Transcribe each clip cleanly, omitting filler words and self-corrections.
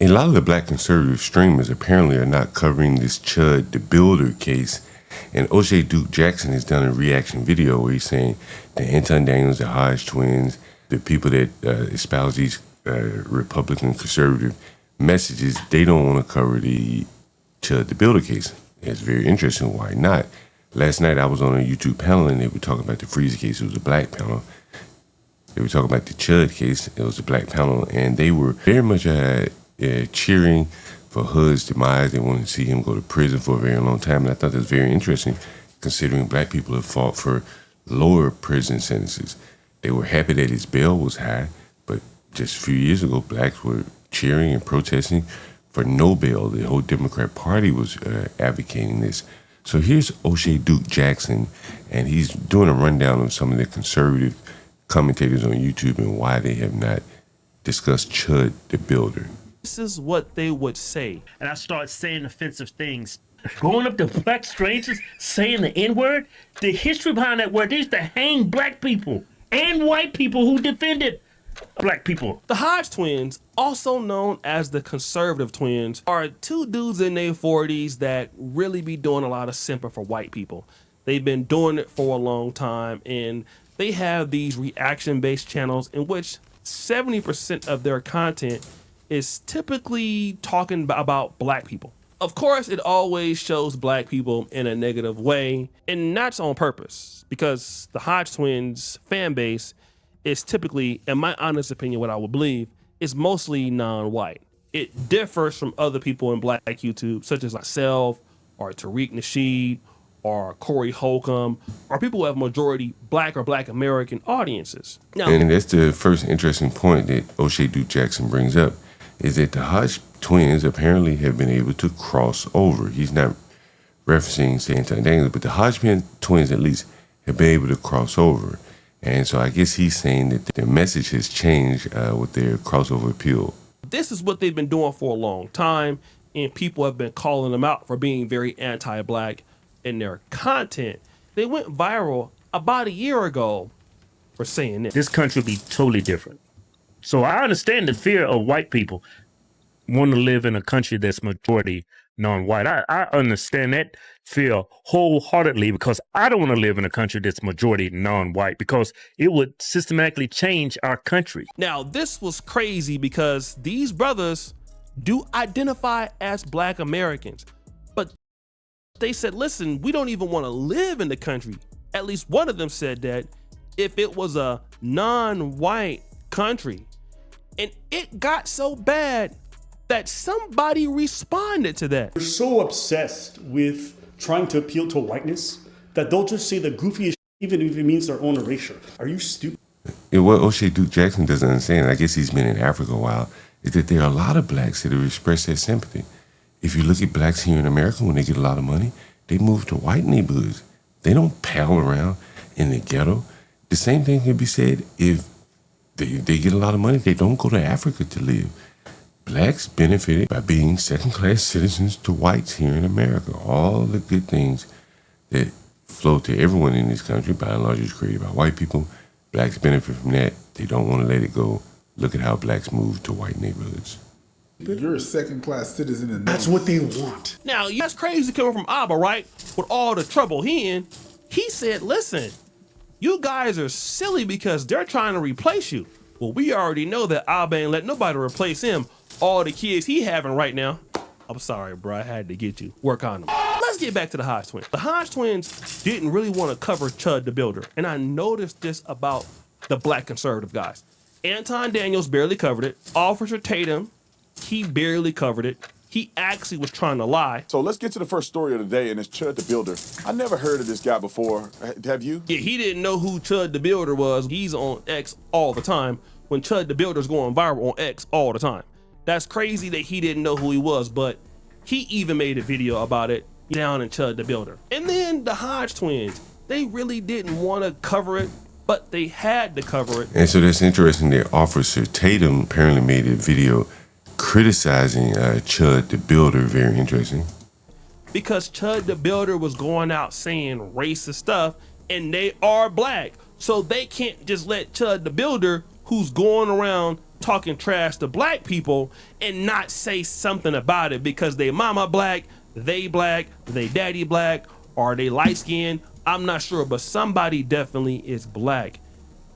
A lot of the black conservative streamers apparently are not covering this Chud the Builder case. And O'Shea Duke Jackson has done a reaction video where he's saying the Anton Daniels, the Hodge twins, the people that espouse these Republican conservative messages, they don't want to cover the Chud the Builder case. It's very interesting. Why not? Last night I was on a YouTube panel and they were talking about the Freezer case. It was a black panel. They were talking about the Chud case. It was a black panel, and they were very much cheering for Hood's demise. They wanted to see him go to prison for a very long time, and I thought that was very interesting, considering black people have fought for lower prison sentences. They were happy that his bail was high, but just a few years ago, blacks were cheering and protesting for no bail. The whole Democrat Party was advocating this. So here's O'Shea Duke Jackson, and he's doing a rundown of some of the conservative commentators on YouTube and why they have not discussed Chud the Builder. This is what they would say. And I start saying offensive things. Going up to black strangers, saying the N-word. The history behind that word, they used to hang black people and white people who defended black people. The Hodge twins, also known as the conservative twins, are two dudes in their 40s that really be doing a lot of simping for white people. They've been doing it for a long time, and they have these reaction-based channels in which 70% of their content is typically talking about black people. Of course, it always shows black people in a negative way, and that's on purpose, because the Hodge twins fan base is typically, in my honest opinion, what I would believe, is mostly non-white. It differs from other people in black YouTube, such as myself, or Tariq Nasheed, or Corey Holcomb, or people who have majority black or black American audiences. Now, and that's the first interesting point that O'Shea Duke Jackson brings up, is that the Hodge twins apparently have been able to cross over. He's not referencing, say, Anton Daniels, but the Hodge twins at least have been able to cross over. And so I guess he's saying that their message has changed with their crossover appeal. This is what they've been doing for a long time, and people have been calling them out for being very anti-black in their content. They went viral about a year ago for saying this. This country would be totally different. So I understand the fear of white people want to live in a country that's majority non-white. I understand that fear wholeheartedly, because I don't want to live in a country that's majority non-white, because it would systematically change our country. Now, this was crazy because these brothers do identify as black Americans, but they said, listen, we don't even want to live in the country. At least one of them said that if it was a non-white country. And it got so bad that somebody responded to that. They're so obsessed with trying to appeal to whiteness that they'll just say the goofiest even if it means their own erasure. Are you stupid? What O'Shea Duke Jackson doesn't understand, I guess he's been in Africa a while, is that there are a lot of blacks that have expressed their sympathy. If you look at blacks here in America, when they get a lot of money, they move to white neighborhoods. They don't pal around in the ghetto. The same thing can be said if they get a lot of money, they don't go to Africa to live. Blacks benefited by being second-class citizens to whites here in America. All the good things that flow to everyone in this country, by and large, is created by white people. Blacks benefit from that. They don't want to let it go. Look at how blacks move to white neighborhoods. You're a second-class citizen, and That's what they want. Now, that's crazy coming from Abba, right? With all the trouble he in. He said, listen, you guys are silly because they're trying to replace you. Well, we already know that Abba ain't let nobody replace him. All the kids he having right now. I'm sorry, bro. I had to get you. Work on them. Let's get back to the Hodge twins. The Hodge twins didn't really want to cover Chud the Builder. And I noticed this about the black conservative guys. Anton Daniels barely covered it. Officer Tatum, he barely covered it. He actually was trying to lie. So let's get to the first story of the day, and it's Chud the Builder. I never heard of this guy before. Have you? Yeah, he didn't know who Chud the Builder was. He's on X all the time, when Chud the Builder's going viral on X all the time. That's crazy that he didn't know who he was, but he even made a video about it down in Chud the Builder. And then the Hodge twins, they really didn't want to cover it, but they had to cover it. And so that's interesting that Officer Tatum apparently made a video criticizing Chud the Builder. Very interesting. Because Chud the Builder was going out saying racist stuff, and they are black. So they can't just let Chud the Builder, who's going around talking trash to black people and not say something about it because they mama black, they daddy black, or they light skinned. I'm not sure, but somebody definitely is black.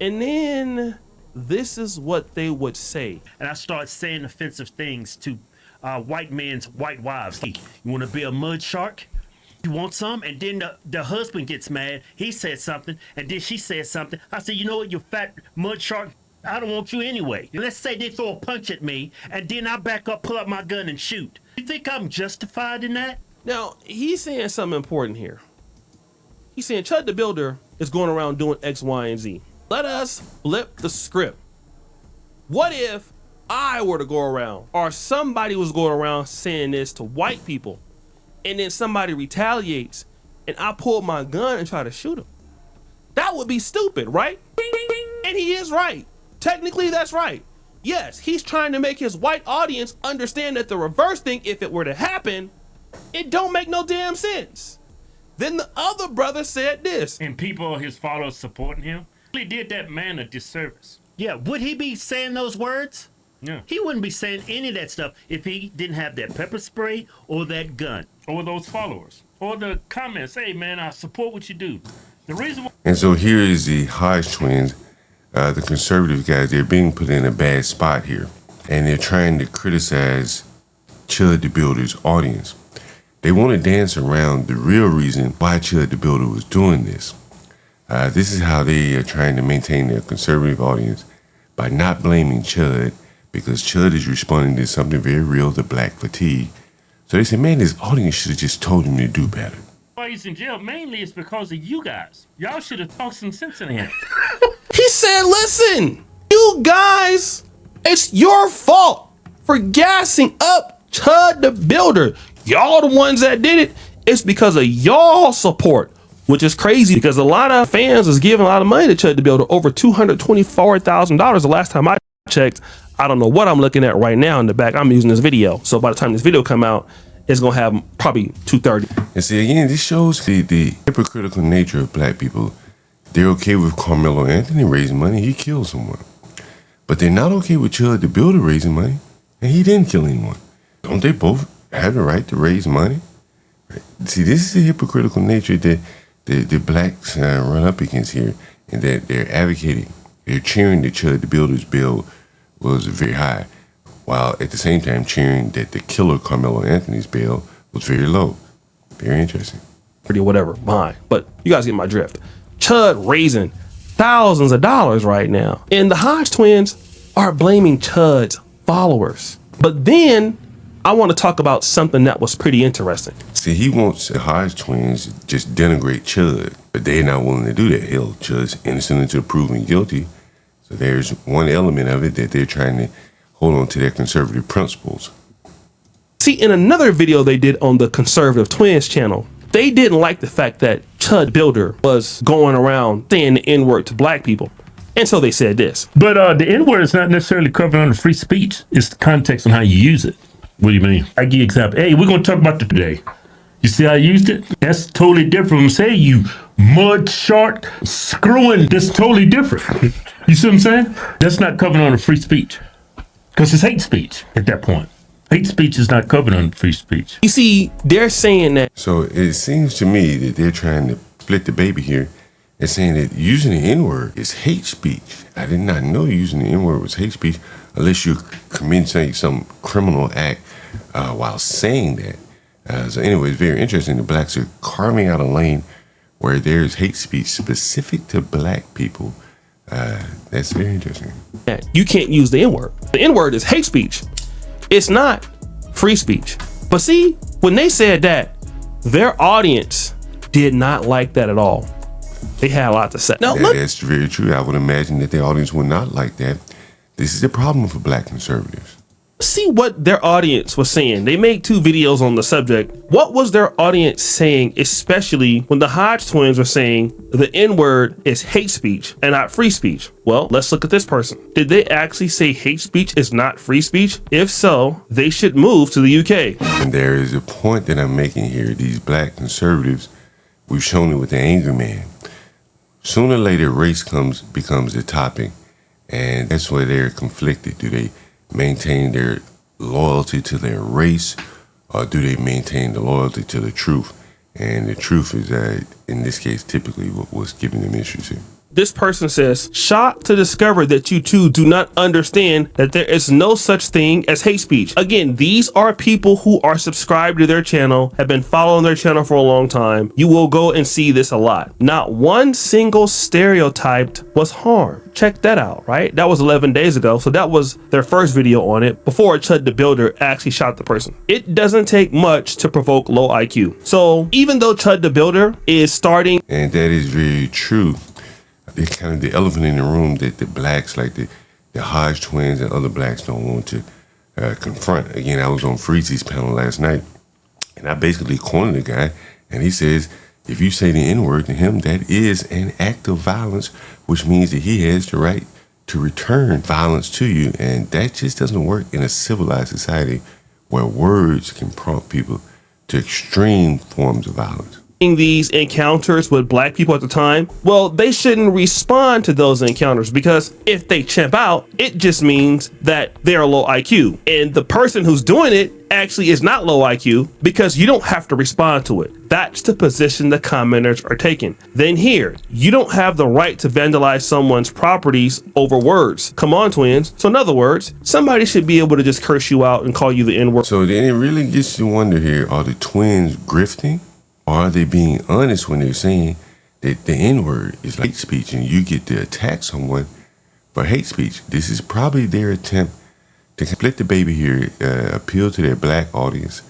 And then this is what they would say. And I start saying offensive things to white men's white wives. Hey, you want to be a mud shark? You want some? And then the husband gets mad. He said something, and then she said something. I said, you know what, you fat mud shark? I don't want you anyway. Let's say they throw a punch at me, and then I back up, pull up my gun, and shoot. You think I'm justified in that? Now, he's saying something important here. He's saying Chud the Builder is going around doing X, Y, and Z. Let us flip the script. What if I were to go around, or somebody was going around saying this to white people, and then somebody retaliates, and I pull my gun and try to shoot him? That would be stupid, right? And he is right. Technically, that's right. Yes, he's trying to make his white audience understand that the reverse thing, if it were to happen, it don't make no damn sense. Then the other brother said this. And people, his followers supporting him, he did that man a disservice. Yeah, would he be saying those words? Yeah. He wouldn't be saying any of that stuff if he didn't have that pepper spray or that gun. Or those followers. Or the comments, hey man, I support what you do. The reason why— And so here is the Hodge twins, the conservative guys. They're being put in a bad spot here. And they're trying to criticize Chud the Builder's audience. They want to dance around the real reason why Chud the Builder was doing this. This is how they are trying to maintain their conservative audience by not blaming Chud, because Chud is responding to something very real, the black fatigue. So they say, man, his audience should have just told him to do better. why he's in jail mainly is because of you guys. Y'all should have talked some sense in him. He said, listen, you guys, it's your fault for gassing up Chud the Builder. Y'all the ones that did it. It's because of y'all support, which is crazy because a lot of fans is giving a lot of money to Chud the Builder, over $224,000 the last time I checked. I don't know what I'm looking at right now in the back. I'm using this video. So by the time this video come out, it's going to have probably 230. And see, again, this shows the hypocritical nature of black people. They're okay with Carmelo Anthony raising money. He killed someone. But they're not okay with Chud the Builder raising money. And he didn't kill anyone. Don't they both have the right to raise money? See, this is the hypocritical nature that the blacks run up against here, and that they're advocating. They're cheering that Chud the Builder's bill was very high, while at the same time cheering that the killer Carmelo Anthony's bail was very low. Very interesting. Or whatever, mine. But you guys get my drift. Chud raising thousands of dollars right now. And the Hodge twins are blaming Chud's followers. But then I want to talk about something that was pretty interesting. See, he wants the Hodge twins to just denigrate Chud, but they're not willing to do that. Hell, Chud's innocent until proven guilty. So there's one element of it that they're trying to hold on to their conservative principles. See, in another video they did on the Conservative Twins channel, they didn't like the fact that Chud Builder was going around saying the N-word to black people. And so they said this. But the N-word is not necessarily covered under free speech. It's the context on how you use it. What do you mean? I give you an example. Hey, we're going to talk about that today. You see how I used it? That's totally different from say you mud shark screwing. That's totally different. You see what I'm saying? That's not covered under free speech. Because it's hate speech at that point. Hate speech is not covered under free speech. You see, they're saying that. So it seems to me that they're trying to split the baby here and saying that using the N-word is hate speech. I did not know using the N-word was hate speech unless you're committing some criminal act while saying that. So anyway, it's very interesting. The blacks are carving out a lane where there's hate speech specific to black people. That's very interesting. You can't use the N-word. The N-word is hate speech. It's not free speech. But see, when they said that, their audience did not like that at all. They had a lot to say. Now, that's very true. I would imagine that the audience would not like that. This is the problem for black conservatives. See what their audience was saying. They made 2 videos on the subject. What was their audience saying, especially when the Hodge twins were saying the N-word is hate speech and not free speech? Well, let's look at this person. Did they actually say hate speech is not free speech? If so, they should move to the UK. And there is a point that I'm making here. These black conservatives, we've shown it with the Angry Man. Sooner or later, race becomes the topic. And that's where they're conflicted. Do they maintain their loyalty to their race, or do they maintain the loyalty to the truth? And the truth is that, in this case, typically what's giving them issues here. This person says, shocked to discover that you two do not understand that there is no such thing as hate speech. Again, these are people who are subscribed to their channel, have been following their channel for a long time. You will go and see this a lot. Not one single stereotyped was harmed. Check that out, right? That was 11 days ago. So that was their first video on it before Chud the Builder actually shot the person. It doesn't take much to provoke low IQ. So even though Chud the Builder is starting, and that is very true, it's kind of the elephant in the room that the blacks, like the Hodge twins and other blacks, don't want to confront. Again, I was on Freezy's panel last night, and I basically cornered the guy, and he says, if you say the N-word to him, that is an act of violence, which means that he has the right to return violence to you. And that just doesn't work in a civilized society where words can prompt people to extreme forms of violence. These encounters with black people at the time, well, they shouldn't respond to those encounters, because if they chimp out, it just means that they're low IQ, and the person who's doing it actually is not low IQ, because you don't have to respond to it. That's the position the commenters are taking. Then here, you don't have the right to vandalize someone's properties over words. Come on, twins. So in other words, somebody should be able to just curse you out and call you the N-word. So then it really gets you to wonder here, are the twins grifting? Or are they being honest when they're saying that the N-word is like hate speech and you get to attack someone for hate speech? This is probably their attempt to split the baby here, appeal to their black audience,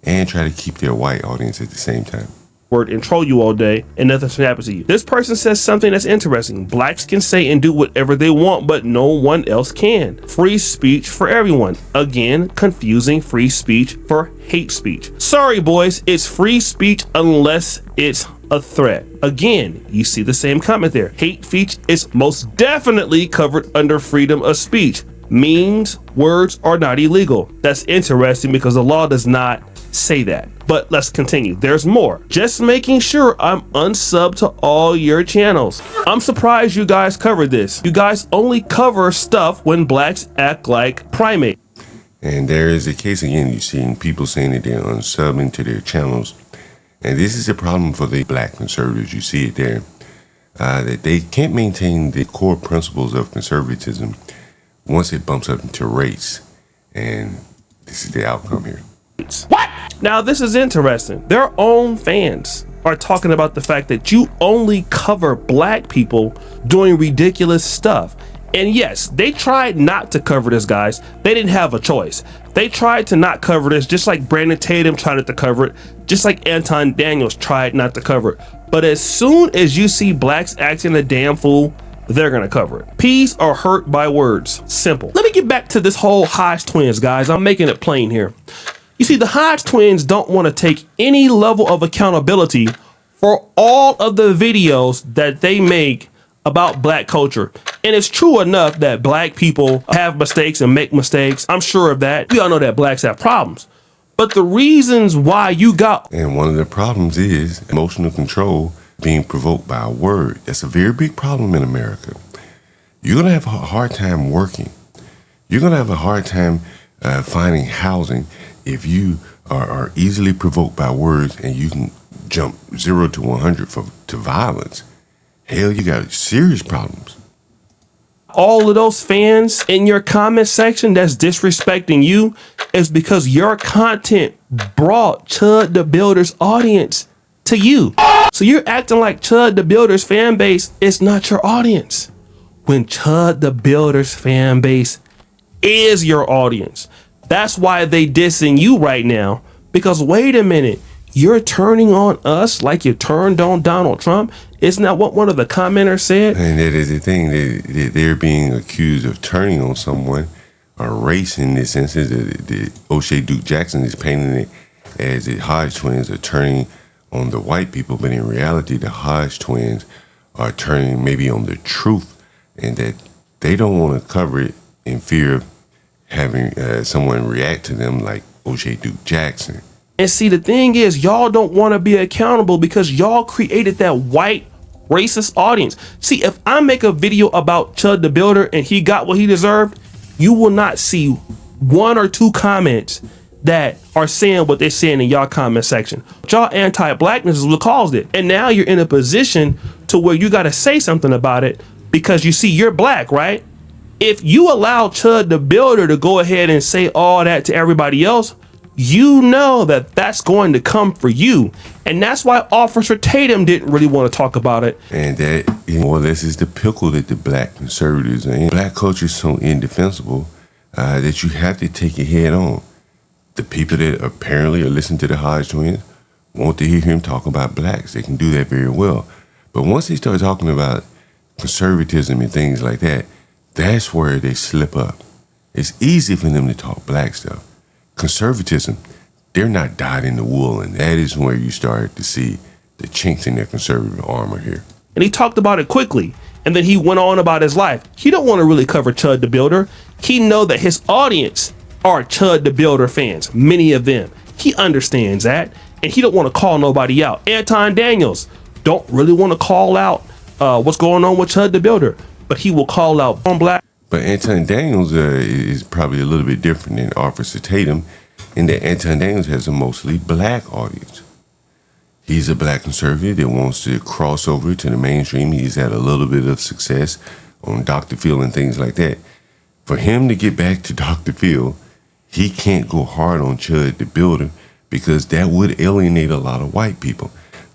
and try to keep their white audience at the same time. Word and troll you all day and nothing should happen to you. This person says something that's interesting. Blacks can say and do whatever they want, but no one else can. Free speech for everyone. Again, confusing free speech for hate speech. Sorry, boys, it's free speech unless it's a threat. Again, you see the same comment there. Hate speech is most definitely covered under freedom of speech. Means words are not illegal. That's interesting because the law does not say that. But let's continue. There's more. Just making sure I'm unsubbed to all your channels. I'm surprised you guys covered this. You guys only cover stuff when blacks act like primates. And there is a case again, you're seeing people saying that they're unsubbing to their channels. And this is a problem for the black conservatives. You see it there. That they can't maintain the core principles of conservatism once it bumps up into race. And this is the outcome here. What? Now this is interesting. Their own fans are talking about the fact that you only cover black people doing ridiculous stuff. And yes, they tried not to cover this, guys. They didn't have a choice. They tried to not cover this, just like Brandon Tatum tried not to cover it, just like Anton Daniels tried not to cover it. But as soon as you see blacks acting a damn fool, they're gonna cover it. Peas are hurt by words. Simple. Let me get back to this whole Hodge twins, guys. I'm making it plain here. You see, the Hodge twins don't want to take any level of accountability for all of the videos that they make about black culture. And it's true enough that black people have mistakes and make mistakes. I'm sure of that. We all know that blacks have problems. But the reasons why you got... And one of the problems is emotional control being provoked by a word. That's a very big problem in America. You're going to have a hard time working. You're going to have a hard time finding housing if you are easily provoked by words and you can jump 0 to 100 to violence. Hell, you got serious problems. All of those fans in your comment section that's disrespecting you is because your content brought Chud the Builder's audience to you. So you're acting like Chud the Builder's fan base is not your audience, when Chud the Builder's fan base is your audience. That's why they dissing you right now, because wait a minute, you're turning on us like you turned on Donald Trump. Isn't that what one of the commenters said? And that is the thing, they're being accused of turning on someone, or race in this instance. The O'Shea Duke Jackson is painting it as the Hodge twins are turning on the white people, but in reality, the Hodge twins are turning maybe on the truth, and that they don't want to cover it in fear of having someone react to them like O'Shea Duke Jackson. And see, the thing is, y'all don't want to be accountable because y'all created that white racist audience. See, if I make a video about Chud the Builder and he got what he deserved, you will not see 1 or 2 comments that are saying what they're saying in y'all comment section. Y'all anti-blackness is what caused it. And now you're in a position to where you got to say something about it because you see you're black, right? If you allow Chud the Builder to go ahead and say all that to everybody else, you know that that's going to come for you. And that's why Officer Tatum didn't really want to talk about it. And that, more or less, is the pickle that the black conservatives are in. Black culture is so indefensible that you have to take it head on. The people that apparently are listening to the Hodge twins want to hear him talk about blacks. They can do that very well. But once they start talking about conservatism and things like that, that's where they slip up. It's easy for them to talk black stuff. Conservatism, they're not dyed in the wool, and that is where you start to see the chinks in their conservative armor here. And he talked about it quickly, and then he went on about his life. He don't want to really cover Chud the Builder. He know that his audience are Chud the Builder fans, many of them. He understands that, and he don't want to call nobody out. Anton Daniels don't really want to call out what's going on with Chud the Builder, but he will call out on black. But Anton Daniels is probably a little bit different than Officer Tatum in that Anton Daniels has a mostly black audience. He's a black conservative that wants to cross over to the mainstream. He's had a little bit of success on Dr. Phil and things like that. For him to get back to Dr. Phil, he can't go hard on Chud the Builder because that would alienate a lot of white people.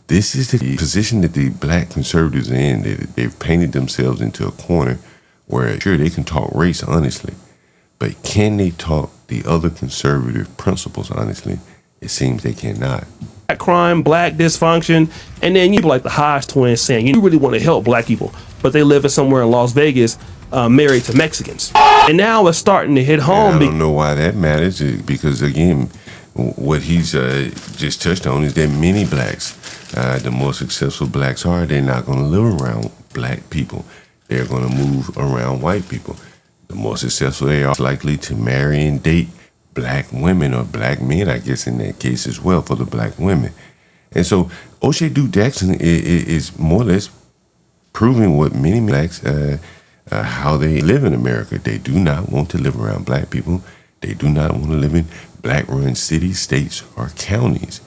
This is the position that the black conservatives are in. They've painted themselves into a corner where, sure, they can talk race honestly, but can they talk the other conservative principles honestly? It seems they cannot. Black crime, black dysfunction, and then you like the Hodge twins saying you really want to help black people, but they live in somewhere in Las Vegas married to Mexicans. And now it's starting to hit home. And I don't know why that matters because, again, what he's just touched on is that many blacks, the more successful blacks are, they're not going to live around black people. They're going to move around white people. The more successful they are, likely to marry and date black women or black men, I guess, in that case as well, for the black women. And so O'Shea Duke Jackson is more or less proving what many blacks, how they live in America. They do not want to live around black people. They do not want to live in black-run cities, states, or counties,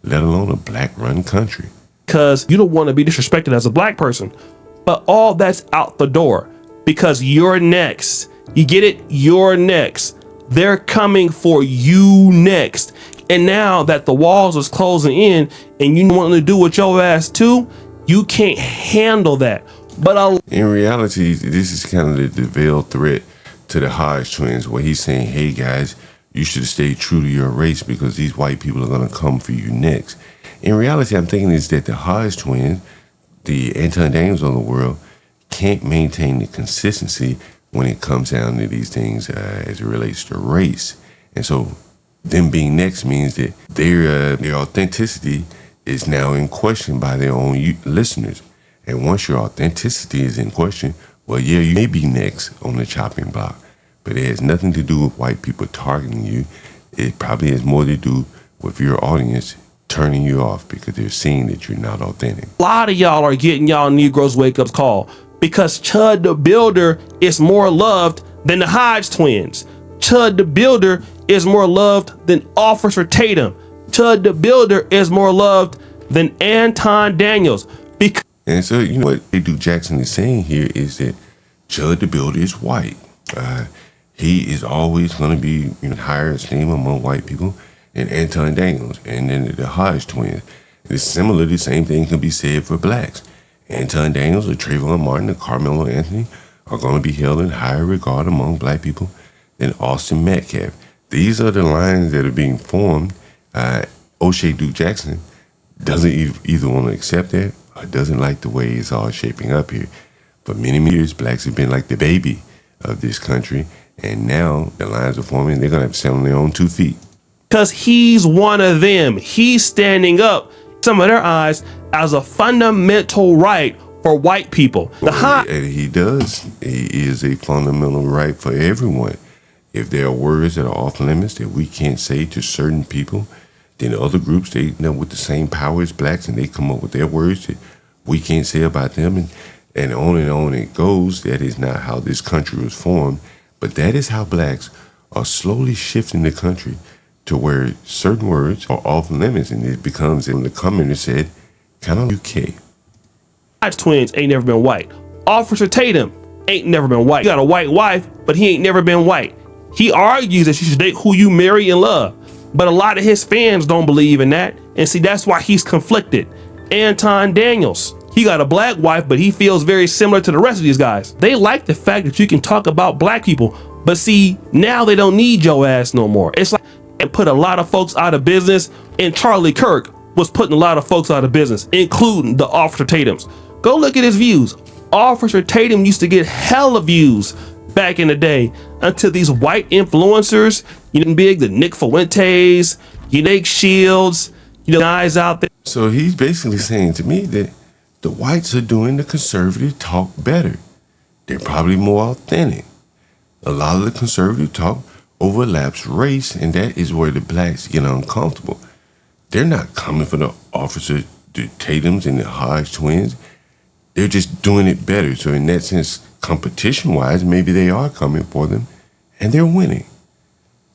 let alone a black-run country. Because you don't want to be disrespected as a black person. But all that's out the door because you're next. You get it? You're next. They're coming for you next. And now that the walls is closing in and you want to do what your ass too, you can't handle that. But in reality, this is kind of the veiled threat to the Hodge twins where he's saying, hey guys, you should stay true to your race because these white people are going to come for you next. In reality, I'm thinking is that the Hodge twins, the Anton Daniels of the world, can't maintain the consistency when it comes down to these things as it relates to race. And so them being next means that their authenticity is now in question by their own listeners. And once your authenticity is in question, well, yeah, you may be next on the chopping block, but it has nothing to do with white people targeting you. It probably has more to do with your audience turning you off because they're seeing that you're not authentic. a lot of y'all are getting y'all Negroes wake up call because Chud the Builder is more loved than the Hodge twins. Chud the Builder is more loved than Officer Tatum. Chud the Builder is more loved than Anton Daniels. And so, you know, what Duke Jackson is saying here is that Chud the Builder is white. He is always going to be higher esteem among white people than Anton Daniels and then the Hodge twins. It's similar, the same thing can be said for blacks. Anton Daniels or Trayvon Martin or Carmelo Anthony are going to be held in higher regard among black people than Austin Metcalf. These are the lines that are being formed. O'Shea Duke Jackson doesn't either want to accept that or doesn't like the way it's all shaping up here. For many years, blacks have been like the baby of this country, and now the lines are forming. They're going to have to stand on their own 2 feet. Because he's one of them. He's standing up, some of their eyes, as a fundamental right for white people. He does. He is a fundamental right for everyone. If there are words that are off limits that we can't say to certain people, then other groups, they know with the same power as blacks, and they come up with their words that we can't say about them, and on it goes. That is not how this country was formed, but that is how blacks are slowly shifting the country to where certain words are off limits, and it becomes, in the commenter said, kind of UK. Hodge twins ain't never been white. Officer Tatum ain't never been white. He got a white wife, but he ain't never been white. He argues that you should date who you marry and love, but a lot of his fans don't believe in that, and see, that's why he's conflicted. Anton Daniels, he got a black wife, but he feels very similar to the rest of these guys. They like the fact that you can talk about black people, but see, now they don't need your ass no more. It's like it put a lot of folks out of business, and Charlie Kirk was putting a lot of folks out of business, including the Officer Tatums. Go look at his views. Officer Tatum used to get hella views back in the day until these white influencers, big, the Nick Fuentes, Nate Shields, guys out there. So he's basically saying to me that the whites are doing the conservative talk better. They're probably more authentic. A lot of the conservative talk overlaps race, and that is where the blacks get uncomfortable. They're not coming for the Officer the Tatums and the Hodge twins. They're just doing it better. So in that sense, competition-wise, maybe they are coming for them, and they're winning.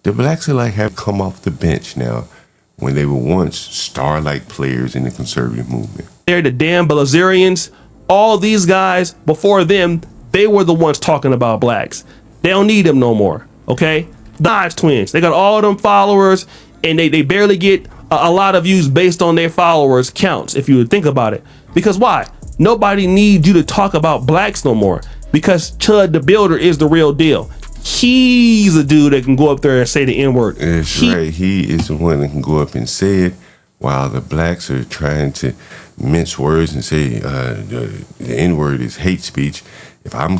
The blacks are like have come off the bench now when they were once star-like players in the conservative movement. They're the damn Blazerians. All these guys before them, they were the ones talking about blacks. They don't need them no more, okay? The Hodge twins, they got all them followers, and they barely get a lot of views based on their followers counts, if you would think about it. Because why? Nobody needs you to talk about blacks no more, because Chud the Builder is the real deal. He's a dude that can go up there and say the N-word. That's right. He is the one that can go up and say it, while the blacks are trying to mince words and say the N-word is hate speech. If I'm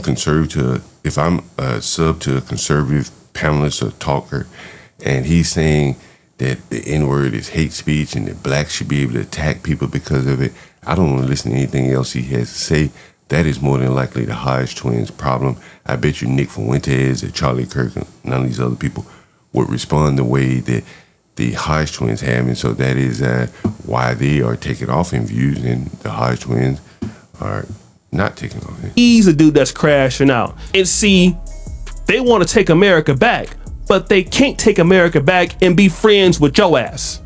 a sub to a conservative panelist or talker, and he's saying that the N-word is hate speech and that blacks should be able to attack people because of it, I don't want to listen to anything else he has to say. That is more than likely the Hodge twins' problem. I bet you Nick Fuentes or Charlie Kirk and none of these other people would respond the way that the Hodge twins have. And so that is why they are taken off in views, and the Hodge twins are not taking off. He's a dude that's crashing out. And see, they want to take America back, but they can't take America back and be friends with your ass.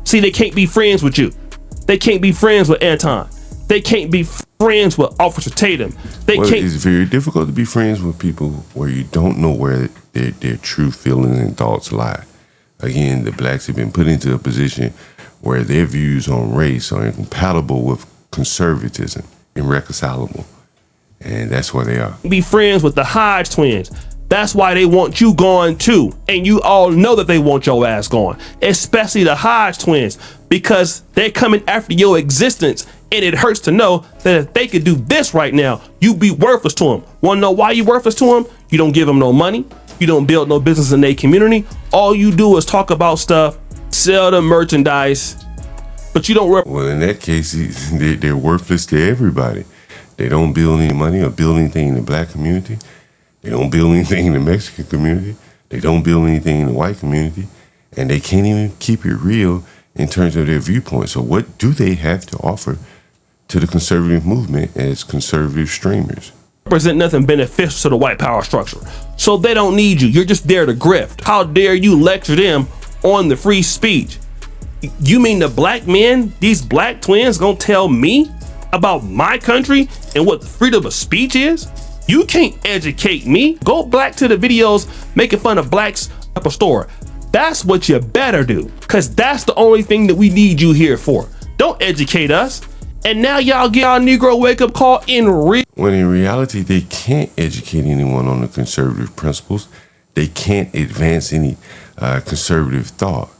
See, they can't be friends with you. They can't be friends with Anton. They can't be friends with Officer Tatum. It's very difficult to be friends with people where you don't know where their true feelings and thoughts lie. Again, the blacks have been put into a position where their views on race are incompatible with conservatism, irreconcilable. And that's where they are. Be friends with the Hodge twins. That's why they want you gone too. And you all know that they want your ass gone, especially the Hodge twins, because they're coming after your existence. And it hurts to know that if they could do this right now, you'd be worthless to them. Want to know why you worthless to them? You don't give them no money. You don't build no business in their community. All you do is talk about stuff, sell them merchandise, but you don't. Well, in that case, they're worthless to everybody. They don't build any money or build anything in the black community. They don't build anything in the Mexican community. They don't build anything in the white community. And they can't even keep it real in terms of their viewpoint. So what do they have to offer to the conservative movement as conservative streamers? Represent nothing beneficial to the white power structure. So they don't need you. You're just there to grift. How dare you lecture them on the free speech? You mean the black men, these black twins, gonna tell me about my country and what freedom of speech is? You can't educate me. Go back to the videos making fun of blacks at a store. That's what you better do, because that's the only thing that we need you here for. Don't educate us. And now y'all get our Negro wake-up call in real. When in reality, they can't educate anyone on the conservative principles. They can't advance any conservative thought.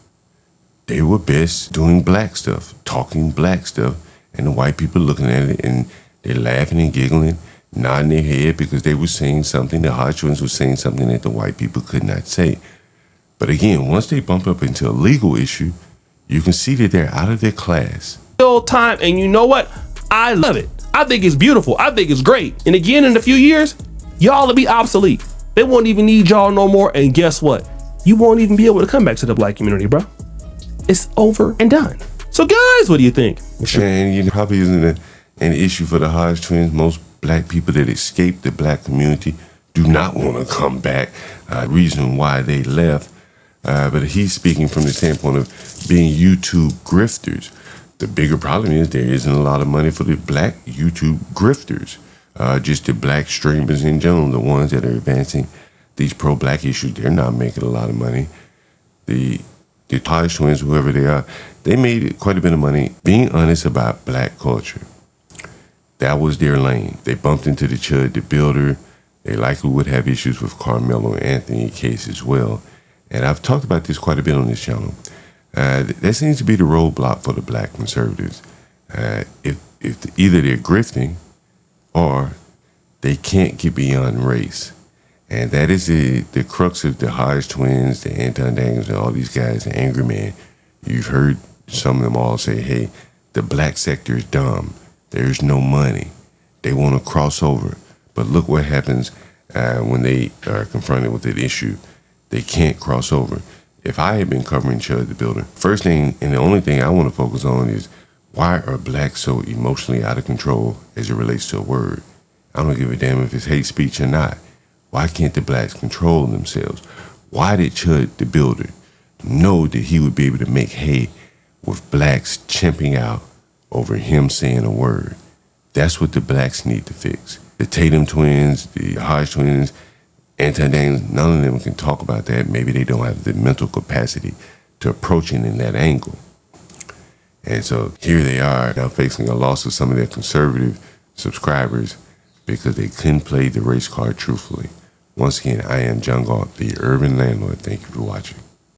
They were best doing black stuff, talking black stuff, and the white people looking at it and they're laughing and giggling, nodding their head because they were saying something. The Hodge twins were saying something that the white people could not say. But again, once they bump up into a legal issue, you can see that they're out of their class. Time, and you know what? I love it. I think it's beautiful. I think it's great. And again, in a few years, y'all will be obsolete. They won't even need y'all no more. And guess what? You won't even be able to come back to the black community, bro. It's over and done. So guys, what do you think? And you probably isn't an issue for the Hodge twins. Most black people that escaped the black community do not want to come back. Reason why they left. But he's speaking from the standpoint of being YouTube grifters. The bigger problem is there isn't a lot of money for the black YouTube grifters. Just the black streamers in general, the ones that are advancing these pro-black issues, they're not making a lot of money. The Hodge twins, whoever they are, they made quite a bit of money being honest about black culture. That was their lane. They bumped into the Chud the Builder. They likely would have issues with Carmelo Anthony case as well. And I've talked about this quite a bit on this channel. That seems to be the roadblock for the black conservatives. If either they're grifting or they can't get beyond race. And that is the crux of the Hodge twins, the Anton Daniels, and all these guys, the Angry Man. You've heard some of them all say, hey, the black sector is dumb. There's no money. They want to cross over. But look what happens when they are confronted with that issue. They can't cross over. If I had been covering Chud the Builder, first thing and the only thing I want to focus on is why are blacks so emotionally out of control as it relates to a word? I don't give a damn if it's hate speech or not. Why can't the blacks control themselves? Why did Chud the Builder know that he would be able to make hay with blacks chimping out over him saying a word? That's what the blacks need to fix. The Tatum twins, the Hodge twins, Anton Daniels, none of them can talk about that. Maybe they don't have the mental capacity to approach it in that angle. And so here they are now facing a loss of some of their conservative subscribers because they couldn't play the race card truthfully. Once again, I am John Galt, the Urban Landlord. Thank you for watching.